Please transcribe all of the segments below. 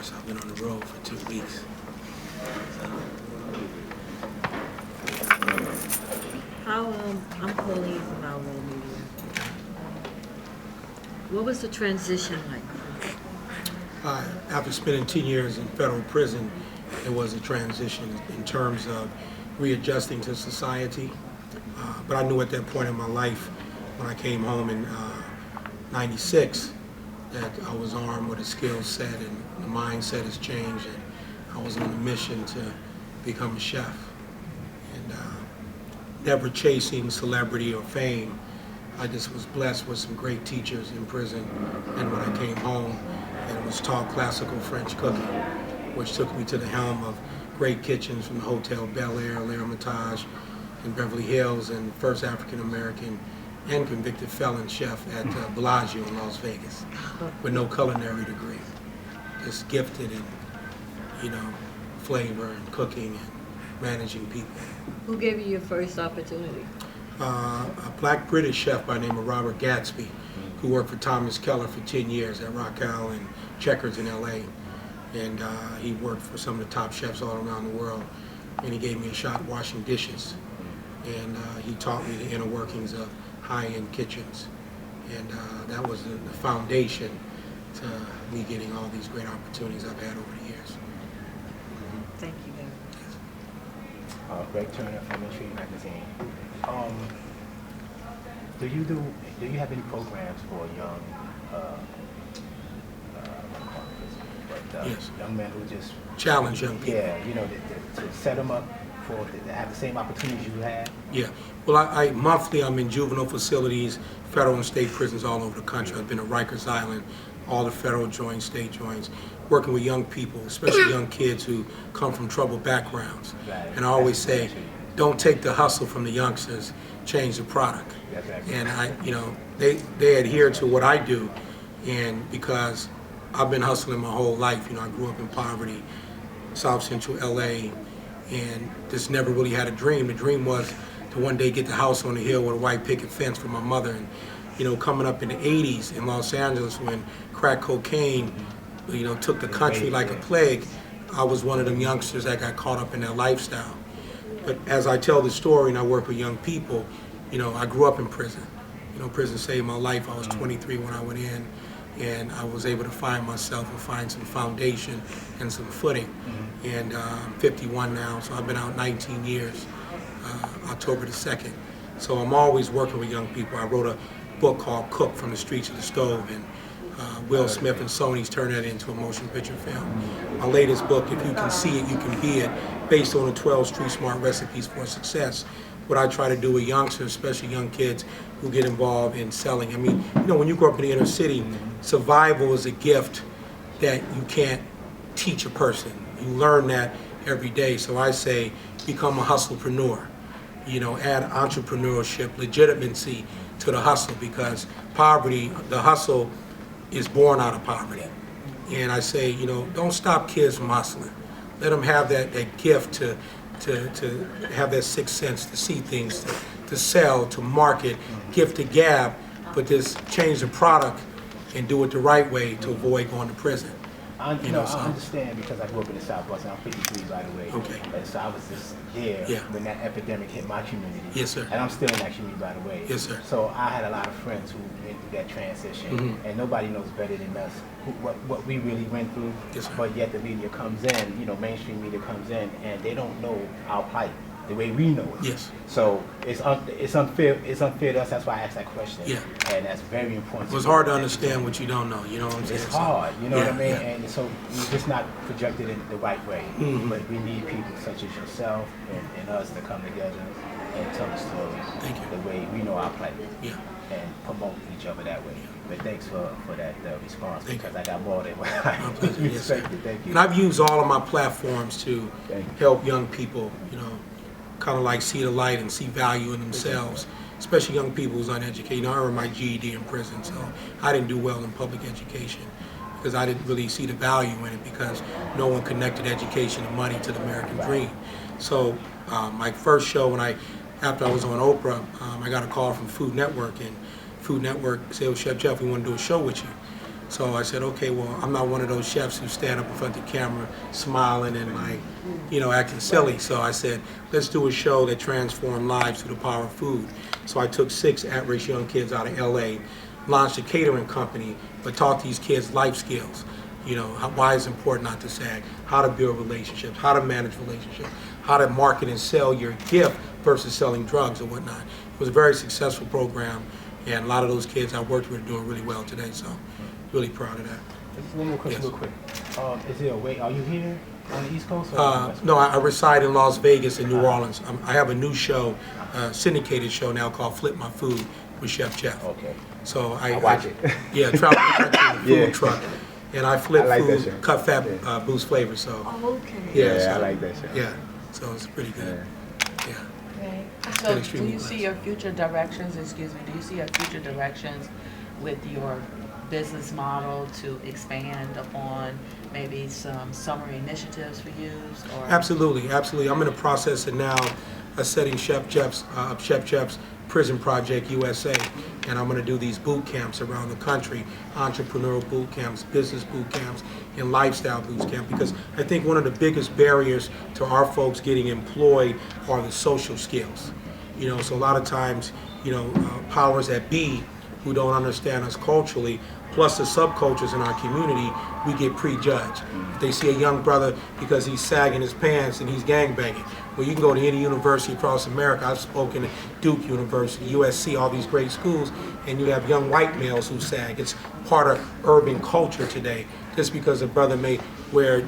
so I've been on the road for 2 weeks. I'm Pauline from Our World Media. What was the transition like? After spending 10 years in federal prison, it was a transition in terms of readjusting to society. But I knew at that point in my life, when I came home in '96, that I was armed with a skill set and the mindset has changed, and I was on a mission to become a chef. And never chasing celebrity or fame. I just was blessed with some great teachers in prison, and when I came home and was taught classical French cooking, which took me to the helm of great kitchens from the Hotel Bel Air, L'Ermitage in Beverly Hills, and first African American and convicted felon chef at Bellagio in Las Vegas, with no culinary degree, just gifted in, flavor and cooking and managing people. Who gave you your first opportunity? A black British chef by the name of Robert Gatsby, who worked for Thomas Keller for 10 years at Raquel and Checkers in LA. And he worked for some of the top chefs all around the world. And he gave me a shot washing dishes. And he taught me the inner workings of high-end kitchens. And that was the foundation to me getting all these great opportunities I've had over the years. Thank you very much. Greg Turner from Entrigue Magazine. Do you have any programs for young Yes. young men who just Challenge young people. Yeah, to set them up to have the same opportunities you had? Yeah. Well, I monthly I'm in juvenile facilities, federal and state prisons all over the country. I've been at Rikers Island, all the federal joints, state joints, working with young people, especially young kids who come from troubled backgrounds. Right. And I always say, don't take the hustle from the youngsters, change the product. Exactly. And they adhere to what I do, and because I've been hustling my whole life. I grew up in poverty, South Central LA, and just never really had a dream. The dream was to one day get the house on the hill with a white picket fence for my mother. And coming up in the 80s in Los Angeles when crack cocaine, took the country like a plague, I was one of them youngsters that got caught up in that lifestyle. But as I tell the story and I work with young people, I grew up in prison. Prison saved my life. I was 23 when I went in, and I was able to find myself and find some foundation and some footing. And I'm 51 now, so I've been out 19 years, October the 2nd. So I'm always working with young people. I wrote a book called Cook from the Streets to the Stove, and Will Smith and Sony's turned that into a motion picture film. My latest book, If You Can See It, You Can Be It, based on the 12 Street Smart Recipes for Success. What I try to do with youngsters, especially young kids who get involved in selling. I mean, when you grow up in the inner city, survival is a gift that you can't teach a person. You learn that every day. So I say, become a hustlepreneur. Add entrepreneurship, legitimacy to the hustle, because poverty, the hustle is born out of poverty. And I say, don't stop kids from hustling. Let them have that gift to have that sixth sense, to see things, to sell, to market, gift to gab, but just change the product and do it the right way to avoid going to prison. I understand, because I grew up in the Southwest, and I'm 53 by the way. Okay. And so I was just there when that epidemic hit my community. Yes, sir. And I'm still in that community, by the way. Yes, sir. So I had a lot of friends who went through that transition, and nobody knows better than us what we really went through. Yes, sir. But yet the media comes in, mainstream media comes in, and they don't know our plight the way we know it. Yes. So it's unfair. It's unfair to us. That's why I asked that question. Yeah. And that's very important. It's hard to understand what you don't know. You know what I'm saying? It's hard, what I mean? Yeah. And so we're just not projected in the right way. But we need people such as yourself and us to come together and tell the story the way we know our plight. Yeah. And promote each other that way. But thanks for that response, Thank because you. I got more than what I expected. Thank you. And I've used all of my platforms to help young people, kind of like see the light and see value in themselves, especially young people who's uneducated. I earned my GED in prison, so I didn't do well in public education because I didn't really see the value in it, because no one connected education and money to the American dream. So my first show, after I was on Oprah, I got a call from Food Network, and Food Network said, "Well, Chef Jeff, we want to do a show with you." So I said, okay, well, I'm not one of those chefs who stand up in front of the camera smiling and like, acting silly. So I said, let's do a show that transformed lives through the power of food. So I took 6 at-risk young kids out of LA, launched a catering company, but taught these kids life skills. Why it's important not to sag, how to build relationships, how to manage relationships, how to market and sell your gift versus selling drugs or whatnot. It was a very successful program, and a lot of those kids I worked with are doing really well today, so really proud of that. Just one more question real quick. Is there a way, are you here on the East Coast? No, I reside in Las Vegas and New Orleans. I have a new show, syndicated show now called Flip My Food with Chef Jeff. Okay. So I watch it. Yeah, travel the country in a food Yeah. truck. And I flip I like that food, show. cut fat, boost flavor, so. Okay. Yeah, Yeah, so, I like that show. Yeah, so it's pretty good. Yeah. Right. So do extremely you see blessed. your future directions, do you see your future directions with your business model to expand upon maybe some summer initiatives for you? Or Absolutely. I'm in the process of now setting Chef Jeff's Prison Project USA, and I'm going to do these boot camps around the country, entrepreneurial boot camps, business boot camps, and lifestyle boot camps, because I think one of the biggest barriers to our folks getting employed are the social skills. So a lot of times, powers that be who don't understand us culturally, plus the subcultures in our community, we get prejudged. If they see a young brother because he's sagging his pants and he's gangbanging, well, you can go to any university across America. I've spoken at Duke University, USC, all these great schools, and you have young white males who sag. It's part of urban culture today. Just because a brother may wear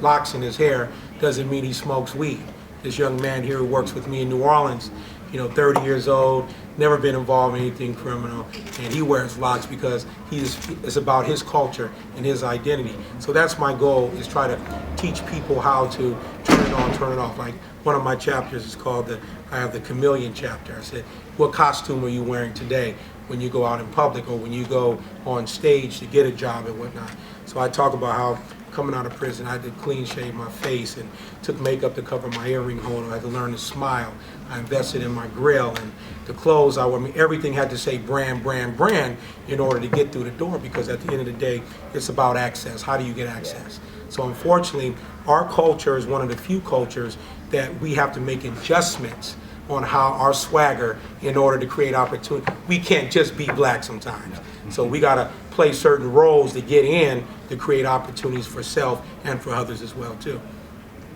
locks in his hair doesn't mean he smokes weed. This young man here who works with me in New Orleans, 30 years old, never been involved in anything criminal, and he wears locks because it's about his culture and his identity. So that's my goal, is try to teach people how to turn it on, turn it off. Like one of my chapters is called I have the chameleon chapter. I said, what costume are you wearing today when you go out in public or when you go on stage to get a job and whatnot? So I talk about how coming out of prison, I had to clean shave my face and took makeup to cover my earring holder. I had to learn to smile. I invested in my grill and the clothes I wore. Everything had to say brand, brand, brand in order to get through the door, because at the end of the day, it's about access. How do you get access? So unfortunately, our culture is one of the few cultures that we have to make adjustments on how our swagger in order to create opportunity. We can't just be black sometimes. So we gotta play certain roles to get in to create opportunities for self and for others as well too.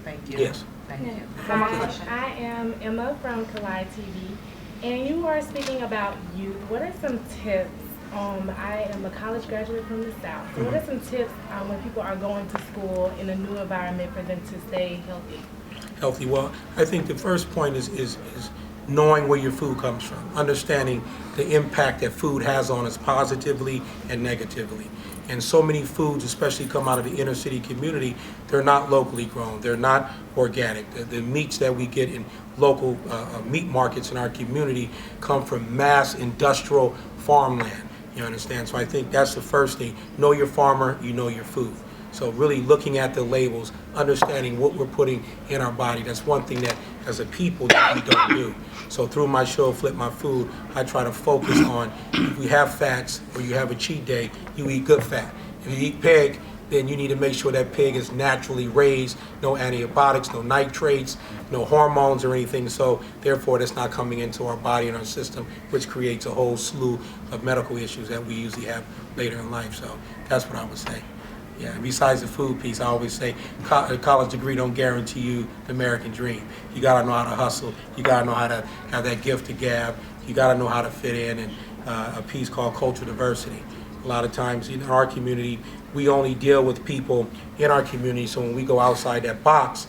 Thank you. Yes. Thank you. Hi, I am Emma from Collide TV, and you are speaking about youth. What are some tips? I am a college graduate from the South. So what are some tips when people are going to school in a new environment for them to stay healthy? Well, I think the first point is knowing where your food comes from, understanding the impact that food has on us positively and negatively. And so many foods, especially come out of the inner city community, they're not locally grown, they're not organic. The meats that we get in local meat markets in our community come from mass industrial farmland, you understand? So I think that's the first thing. Know your farmer, you know your food. So really looking at the labels, understanding what we're putting in our body, that's one thing that as a people that we don't do. So through my show, Flip My Food, I try to focus on, if we have fats or you have a cheat day, you eat good fat. If you eat pig, then you need to make sure that pig is naturally raised, no antibiotics, no nitrates, no hormones or anything. So therefore, that's not coming into our body and our system, which creates a whole slew of medical issues that we usually have later in life. So that's what I would say. Yeah, besides the food piece, I always say a college degree don't guarantee you the American dream. You gotta know how to hustle. You gotta know how to have that gift to gab. You gotta know how to fit in, and a piece called cultural diversity. A lot of times in our community, we only deal with people in our community, so when we go outside that box,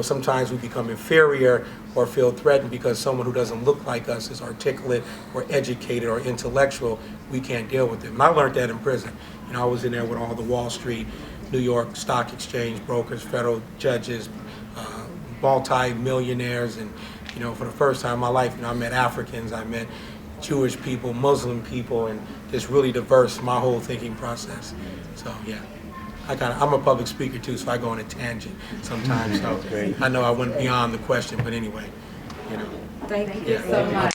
sometimes we become inferior or feel threatened because someone who doesn't look like us is articulate or educated or intellectual. We can't deal with them. And I learned that in prison. I was in there with all the Wall Street, New York Stock Exchange brokers, federal judges, multi-millionaires, and for the first time in my life, I met Africans, I met Jewish people, Muslim people, and just really diverse my whole thinking process. So yeah, I'm a public speaker too, so I go on a tangent sometimes. So I know I went beyond the question, but anyway, Thank you Yeah. so much.